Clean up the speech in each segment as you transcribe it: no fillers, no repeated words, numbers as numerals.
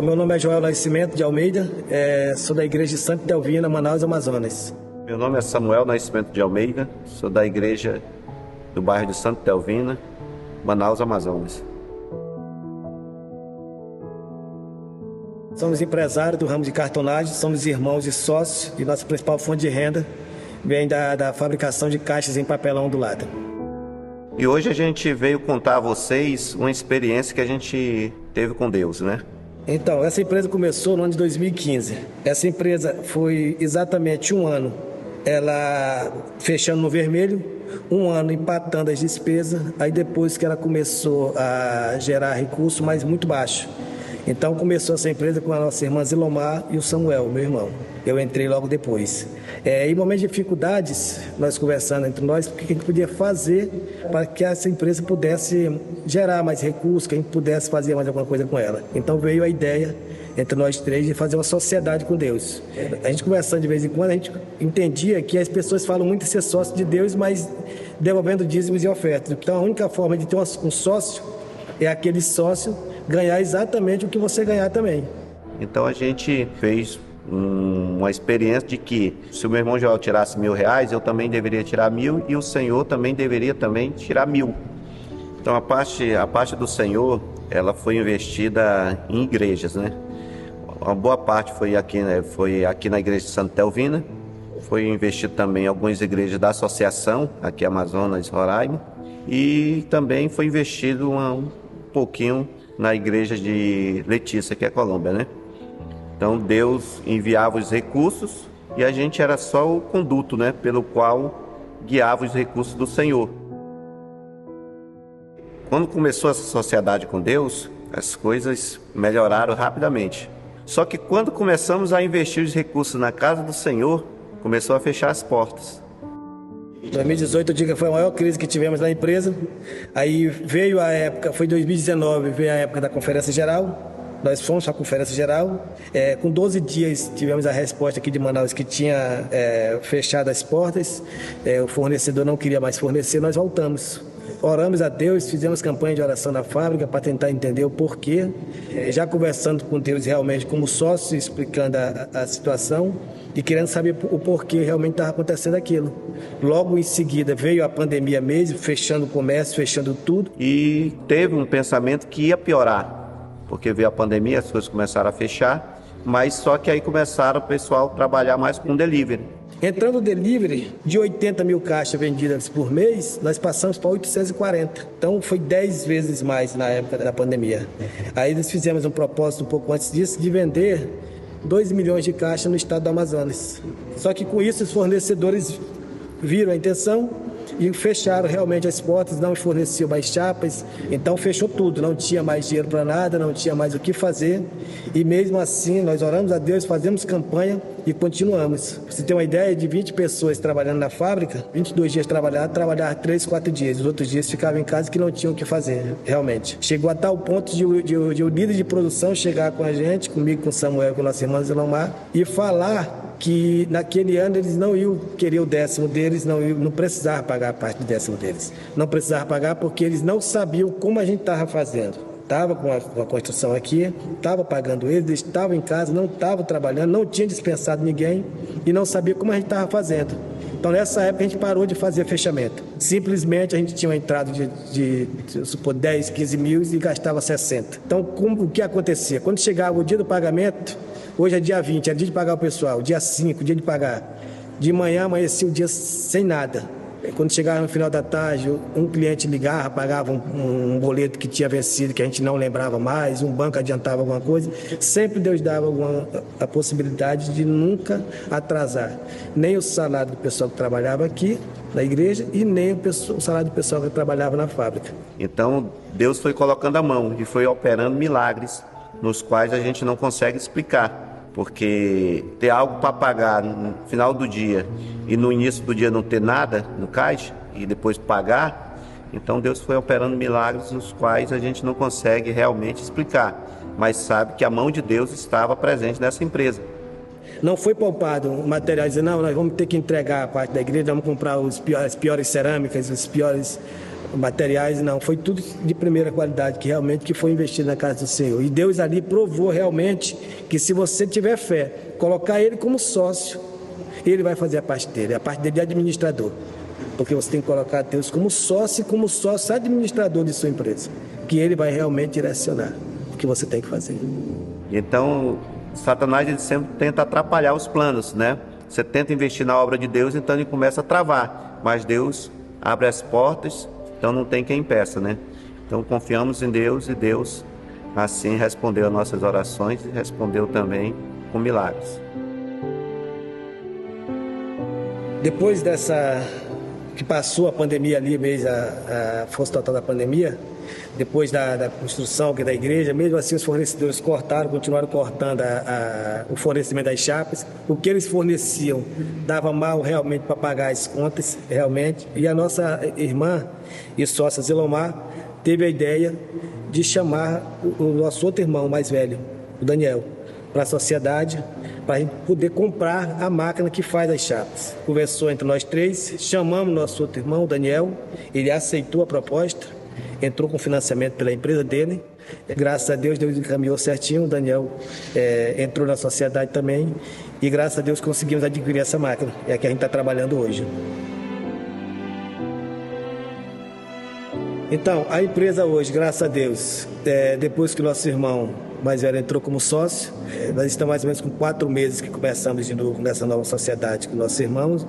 Meu nome é Joel Nascimento de Almeida, sou da igreja de Santa Delvina, Manaus, Amazonas. Meu nome é Samuel Nascimento de Almeida, sou da igreja do bairro de Santa Delvina, Manaus, Amazonas. Somos empresários do ramo de cartonagem, somos irmãos e sócios e nossa principal fonte de renda vem da fabricação de caixas em papelão ondulado. E hoje a gente veio contar a vocês uma experiência que a gente teve com Deus, né? Então, essa empresa começou no ano de 2015. Essa empresa foi exatamente um ano, ela fechando no vermelho, um ano empatando as despesas, aí depois que ela começou a gerar recurso, mas muito baixo. Então começou essa empresa com a nossa irmã Zilomar e o Samuel, meu irmão. Eu entrei logo depois. Em momentos de dificuldades, nós conversando entre nós, o que a gente podia fazer para que essa empresa pudesse gerar mais recursos, que a gente pudesse fazer mais alguma coisa com ela. Então veio a ideia entre nós três de fazer uma sociedade com Deus. A gente conversando de vez em quando, a gente entendia que as pessoas falam muito de ser sócio de Deus, mas devolvendo dízimos e ofertas. Então a única forma de ter um sócio é aquele sócio ganhar exatamente o que você ganhar também. Então a gente fez uma experiência de que se o meu irmão Joel tirasse R$1.000, eu também deveria tirar 1.000 e o Senhor também deveria tirar 1.000. Então a parte do Senhor, ela foi investida em igrejas, né? Uma boa parte foi aqui na igreja de Santa Delvina, foi investido também em algumas igrejas da associação, aqui Amazonas, Roraima, e também foi investido um pouquinho na igreja de Letícia, que é Colômbia, né? Então Deus enviava os recursos e a gente era só o conduto, né? Pelo qual guiava os recursos do Senhor. Quando começou essa sociedade com Deus, as coisas melhoraram rapidamente. Só que quando começamos a investir os recursos na casa do Senhor, começou a fechar as portas. Em 2018, eu digo que foi a maior crise que tivemos na empresa. Aí veio a época, foi 2019, veio a época da Conferência Geral. Nós fomos para a Conferência Geral. Com 12 dias tivemos a resposta aqui de Manaus que tinha fechado as portas. O fornecedor não queria mais fornecer, nós voltamos. Oramos a Deus, fizemos campanha de oração na fábrica para tentar entender o porquê. Já conversando com Deus realmente como sócio, explicando a situação e querendo saber o porquê realmente estava acontecendo aquilo. Logo em seguida veio a pandemia mesmo, fechando o comércio, fechando tudo. E teve um pensamento que ia piorar, porque veio a pandemia, as coisas começaram a fechar, mas só que aí começaram o pessoal a trabalhar mais com delivery. Entrando no delivery, de 80 mil caixas vendidas por mês, nós passamos para 840. Então foi 10 vezes mais na época da pandemia. Aí nós fizemos um propósito um pouco antes disso de vender 2 milhões de caixas no estado do Amazonas. Só que com isso os fornecedores viram a intenção e fecharam realmente as portas, não forneciam mais chapas, então fechou tudo, não tinha mais dinheiro para nada, não tinha mais o que fazer, e mesmo assim nós oramos a Deus, fazemos campanha e continuamos. Pra você ter uma ideia, de 20 pessoas trabalhando na fábrica, 22 dias trabalhar 3, 4 dias, os outros dias ficavam em casa que não tinham o que fazer, realmente. Chegou a tal ponto de o líder de produção chegar com a gente, comigo, com o Samuel, com o nosso irmão Zilomar, e falar que naquele ano eles não iam querer o décimo deles, não precisavam pagar a parte do décimo deles. Não precisavam pagar porque eles não sabiam como a gente estava fazendo. Estava com a construção aqui, estava pagando eles estavam em casa, não estavam trabalhando, não tinha dispensado ninguém e não sabia como a gente estava fazendo. Então, nessa época, a gente parou de fazer fechamento. Simplesmente, a gente tinha uma entrada de 10, 15 mil e gastava 60. Então, o que acontecia? Quando chegava o dia do pagamento, hoje é dia 20, era dia de pagar o pessoal, dia 5, dia de pagar. De manhã, amanhecia o dia sem nada. Quando chegava no final da tarde, um cliente ligava, pagava um boleto que tinha vencido, que a gente não lembrava mais, um banco adiantava alguma coisa. Sempre Deus dava a possibilidade de nunca atrasar. Nem o salário do pessoal que trabalhava aqui na igreja e nem o salário do pessoal que trabalhava na fábrica. Então, Deus foi colocando a mão e foi operando milagres, nos quais a gente não consegue explicar. Porque ter algo para pagar no final do dia e no início do dia não ter nada no caixa e depois pagar, então Deus foi operando milagres nos quais a gente não consegue realmente explicar, mas sabe que a mão de Deus estava presente nessa empresa. Não foi poupado materiais, não, nós vamos ter que entregar a parte da igreja, vamos comprar as piores cerâmicas, os piores materiais, não. Foi tudo de primeira qualidade, que foi investido na casa do Senhor. E Deus ali provou realmente que se você tiver fé, colocar Ele como sócio, Ele vai fazer a parte dele de administrador. Porque você tem que colocar Deus como sócio administrador de sua empresa, que Ele vai realmente direcionar o que você tem que fazer. Então, Satanás ele sempre tenta atrapalhar os planos, né? Você tenta investir na obra de Deus, então ele começa a travar. Mas Deus abre as portas, então não tem quem impeça, né? Então confiamos em Deus e Deus assim respondeu as nossas orações e respondeu também com milagres. Depois que passou a pandemia ali, mesmo a força total da pandemia, depois da construção da igreja, mesmo assim os fornecedores continuaram cortando o fornecimento das chapas. O que eles forneciam dava mal realmente para pagar as contas, realmente. E a nossa irmã e sócia Zilomar teve a ideia de chamar o nosso outro irmão mais velho, o Daniel, para a sociedade, para a gente poder comprar a máquina que faz as chapas. Conversou entre nós três, chamamos nosso outro irmão, o Daniel, ele aceitou a proposta, entrou com financiamento pela empresa dele. Graças a Deus encaminhou certinho, o Daniel entrou na sociedade também e graças a Deus conseguimos adquirir essa máquina, é a que a gente está trabalhando hoje. Então, a empresa hoje, graças a Deus, depois que o nosso irmão mais velho entrou como sócio, nós estamos mais ou menos com 4 meses que começamos de novo nessa nova sociedade com nossos irmãos.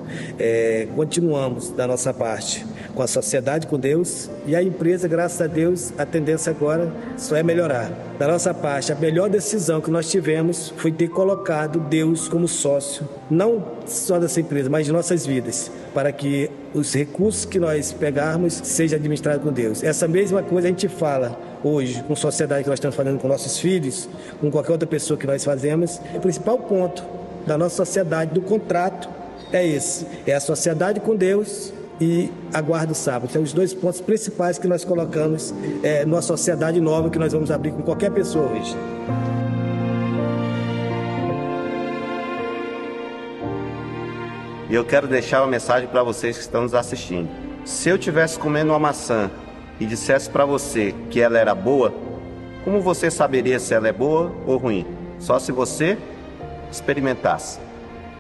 Continuamos da nossa parte com a sociedade com Deus e a empresa, graças a Deus, a tendência agora só é melhorar. Da nossa parte, a melhor decisão que nós tivemos foi ter colocado Deus como sócio, não só dessa empresa, mas de nossas vidas, para que os recursos que nós pegarmos sejam administrados com Deus. Essa mesma coisa a gente fala hoje com a sociedade que nós estamos fazendo com nossos filhos, com qualquer outra pessoa que nós fazemos. O principal ponto da nossa sociedade, do contrato, é esse. É a sociedade com Deus e a guarda do sábado. São os 2 pontos principais que nós colocamos numa sociedade nova que nós vamos abrir com qualquer pessoa hoje. E eu quero deixar uma mensagem para vocês que estão nos assistindo. Se eu estivesse comendo uma maçã e dissesse para você que ela era boa, como você saberia se ela é boa ou ruim? Só se você experimentasse.